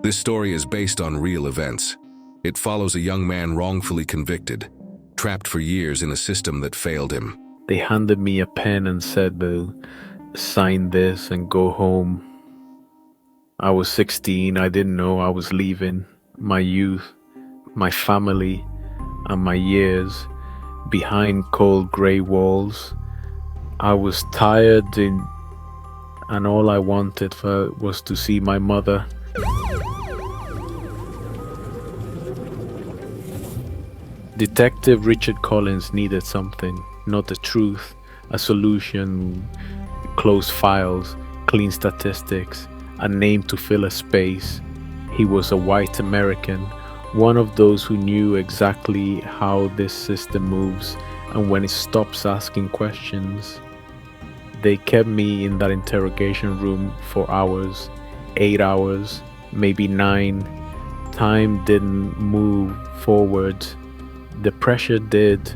This story is based on real events. It follows a young man wrongfully convicted, trapped for years in a system that failed him. They handed me a pen and said, sign this and go home. I was 16, I didn't know I was leaving my youth, my family, and my years behind cold grey walls. I was tired and all I wanted was to see my mother. Detective Richard Collins needed something, not the truth, a solution, closed files, clean statistics, a name to fill a space. He was a white American, one of those who knew exactly how this system moves and when it stops asking questions. They kept me in that interrogation room for hours, 8 hours, maybe 9. Time didn't move forward. The pressure did.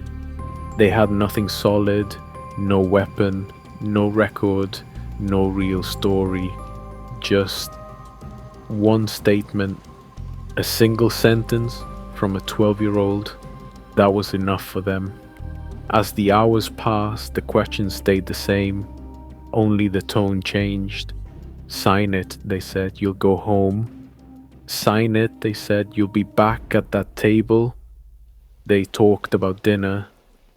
They had nothing solid, no weapon, no record, no real story. Just one statement, a single sentence from a 12-year-old. That was enough for them. As the hours passed, the questions stayed the same, only the tone changed. Sign it, they said, you'll go home. Sign it, they said, you'll be back at that table. They talked about dinner,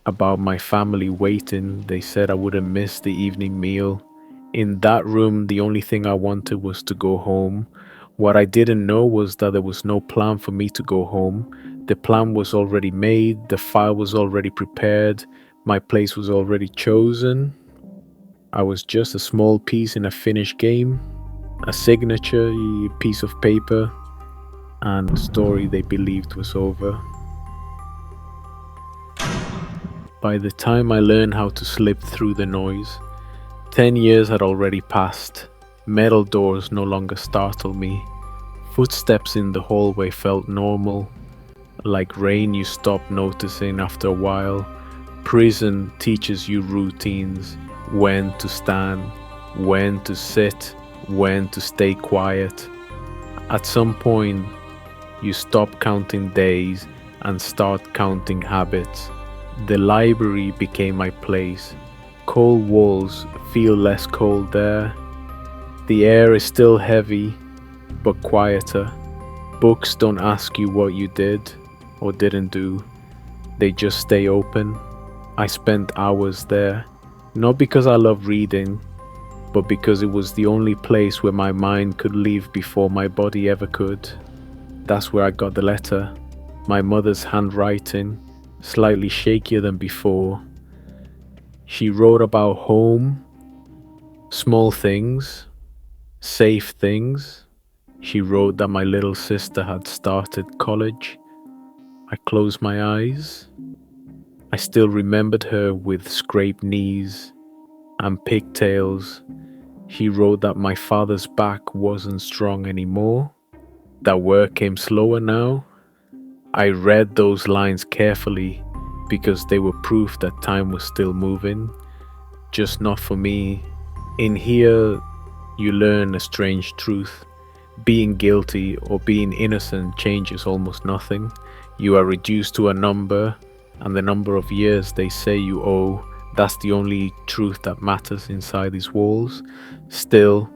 about my family waiting. They said I wouldn't miss the evening meal. In that room, the only thing I wanted was to go home. What I didn't know was that there was no plan for me to go home. The plan was already made, the file was already prepared, my place was already chosen. I was just a small piece in a finished game, a signature, a piece of paper, and the story they believed was over. By the time I learned how to slip through the noise, 10 years had already passed. Metal doors no longer startled me. Footsteps in the hallway felt normal. Like rain you stop noticing after a while. Prison teaches you routines, when to stand, when to sit, when to stay quiet. At some point, you stop counting days and start counting habits. The library became my place. Cold walls feel less cold there. The air is still heavy, but quieter. Books don't ask you what you did or didn't do. They just stay open. I spent hours there, not because I love reading, but because it was the only place where my mind could leave before my body ever could. That's where I got the letter. My mother's handwriting, slightly shakier than before. She wrote about home, small things, safe things. She wrote that my little sister had started college. I closed my eyes. I still remembered her with scraped knees and pigtails. She wrote that my father's back wasn't strong anymore, that work came slower now. I read those lines carefully because they were proof that time was still moving, just not for me. In here, you learn a strange truth. Being guilty or being innocent changes almost nothing. You are reduced to a number, and the number of years they say you owe, that's the only truth that matters inside these walls. Still,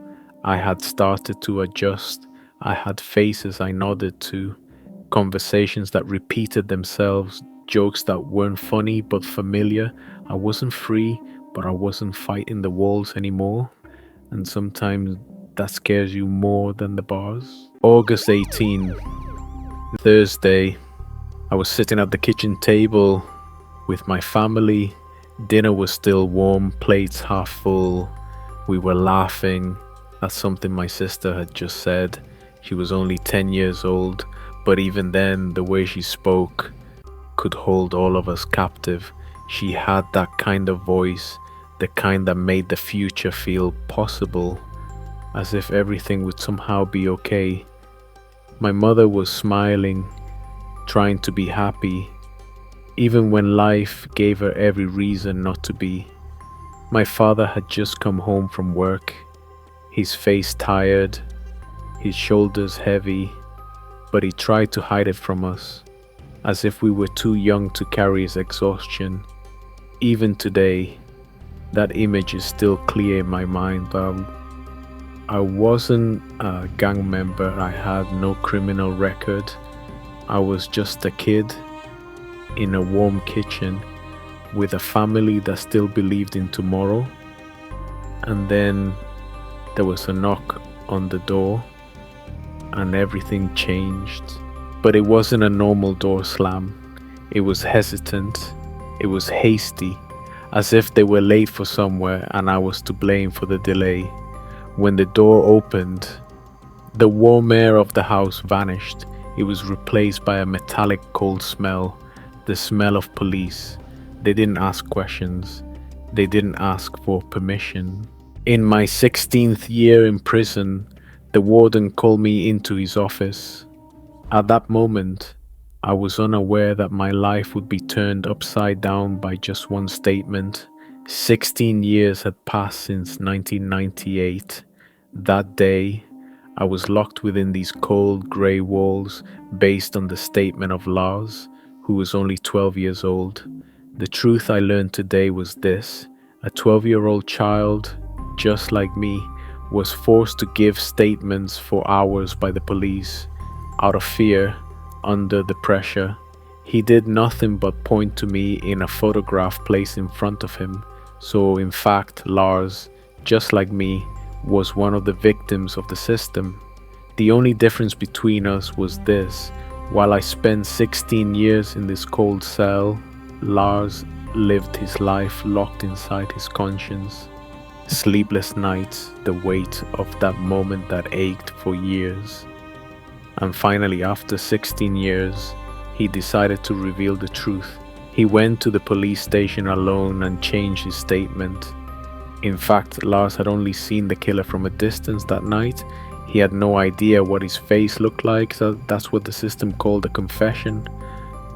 I had started to adjust. I had faces I nodded to, conversations that repeated themselves, jokes that weren't funny but familiar. I wasn't free, but I wasn't fighting the walls anymore. And sometimes that scares you more than the bars. August 18, Thursday. I was sitting at the kitchen table with my family. Dinner was still warm, plates half full. We were laughing. That's something my sister had just said. She was only 10 years old, but even then, the way she spoke could hold all of us captive. She had that kind of voice, the kind that made the future feel possible, as if everything would somehow be okay. My mother was smiling, trying to be happy, even when life gave her every reason not to be. My father had just come home from work, his face tired, his shoulders heavy, but he tried to hide it from us, as if we were too young to carry his exhaustion. Even today, that image is still clear in my mind. I wasn't a gang member, I had no criminal record. I was just a kid in a warm kitchen with a family that still believed in tomorrow. And then there was a knock on the door and everything changed. But it wasn't a normal door slam. It was hesitant. It was hasty, as if they were late for somewhere and I was to blame for the delay. When the door opened, the warm air of the house vanished. It was replaced by a metallic cold smell, the smell of police. They didn't ask questions. They didn't ask for permission. In my 16th year in prison, the warden called me into his office. At that moment, I was unaware that my life would be turned upside down by just one statement. 16 years had passed since 1998. That day, I was locked within these cold grey walls based on the statement of Lars, who was only 12 years old. The truth I learned today was this: a 12-year-old child, just like me, was forced to give statements for hours by the police, out of fear, under the pressure. He did nothing but point to me in a photograph placed in front of him. So in fact, Lars, just like me, was one of the victims of the system. The only difference between us was this: while I spent 16 years in this cold cell, Lars lived his life locked inside his conscience. Sleepless nights, the weight of that moment that ached for years. And finally, after 16 years, he decided to reveal the truth. He went to the police station alone and changed his statement. In fact, Lars had only seen the killer from a distance that night. He had no idea what his face looked like, so that's what the system called a confession.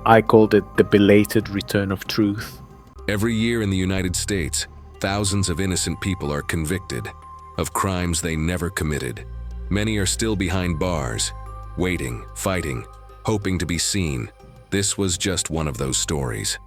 I called it the belated return of truth. Every year in the United States, thousands of innocent people are convicted of crimes they never committed. Many are still behind bars, waiting, fighting, hoping to be seen. This was just one of those stories.